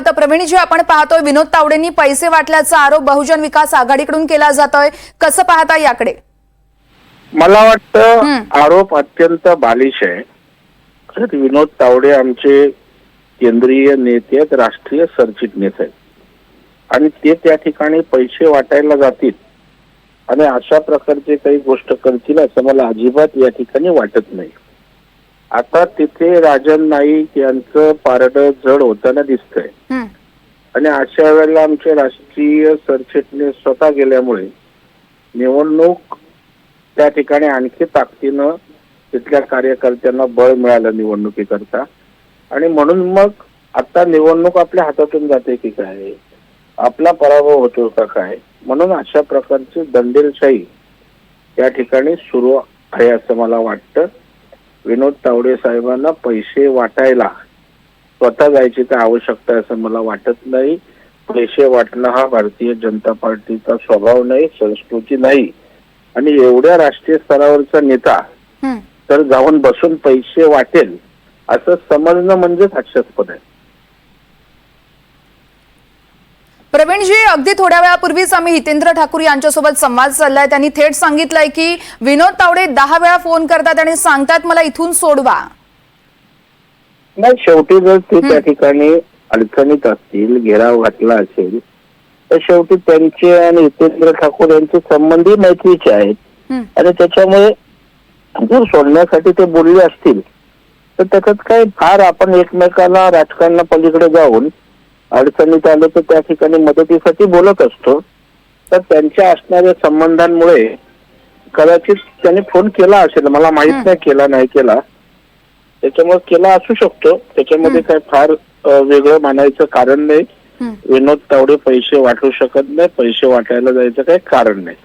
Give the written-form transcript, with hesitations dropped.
आता प्रवीणजी, आपण पाहतोय विनोद तावडेंनी पैसे वाटल्याचा आरोप बहुजन विकास आघाडीकडून केला जातोय, कसं पाहता याकडे? मला वाटतं आरोप अत्यंत बालिश आहे. खरंच विनोद तावडे आमचे केंद्रीय नेते आहेत, राष्ट्रीय सरचिटणीस आहेत आणि ते त्या ठिकाणी पैसे वाटायला जातील आणि अशा प्रकारचे काही गोष्ट करतील असं मला अजिबात या ठिकाणी वाटत नाही. आता तिथे राजन नाईक यांचं पारडं जड होताना दिसतंय आणि अशा वेळेला आमचे राष्ट्रीय सरचिटणीस स्वतः गेल्यामुळे निवडणूक त्या ठिकाणी आणखी ताकदीनं तिथल्या कार्यकर्त्यांना बळ मिळालं निवडणुकीकरता आणि म्हणून मग आता निवडणूक आपल्या हातातून जाते की काय, आपला पराभव होतो का काय, म्हणून अशा प्रकारची दंडेलशाही त्या ठिकाणी सुरू आहे असं मला वाटतं. विनोद तावडे साहेबांना पैसे वाटायला स्वतः जायची काय आवश्यकता आहे असं मला वाटत नाही. पैसे वाटणं हा भारतीय जनता पार्टीचा स्वभाव नाही, संस्कृती नाही आणि एवढ्या राष्ट्रीय स्तरावरचा नेता तर जाऊन बसून पैसे वाटेल असं समजणं म्हणजेच हास्यास्पद आहे. प्रवीणजी, अगदी थोड्या वेळापूर्वीच आम्ही हितेंद्र ठाकूर यांच्यासोबत संवाद साधलाय. त्यांनी थेट सांगितलंय की विनोद तावडे 10 वेळा फोन करतात आणि सांगतात मला इथून सोडवा. नाही, शेवटी जर ते त्या ठिकाणी अडचणीत असतील, घेराव घातला असेल तर शेवटी त्यांचे आणि हितेंद्र ठाकूर यांचे संबंधी मैत्रीचे आहेत आणि त्याच्यामुळे जर सोडण्यासाठी ते बोलले असतील तर त्याच्यात काय फार आपण एकमेकांना राजकारणा पलीकडे जाऊन अडचणीत आलो तर त्या ठिकाणी मदतीसाठी बोलत असतो. तर त्यांच्या असणाऱ्या संबंधांमुळे कदाचित त्यांनी फोन केला असेल, मला माहित नाही केला नाही केला, त्याच्यामुळे केला असू शकतो. त्याच्यामध्ये काय फार वेगळं मानायचं कारण नाही. विनोद तावडे पैसे वाटू शकत नाही, पैसे वाटायला जायचं काही कारण नाही.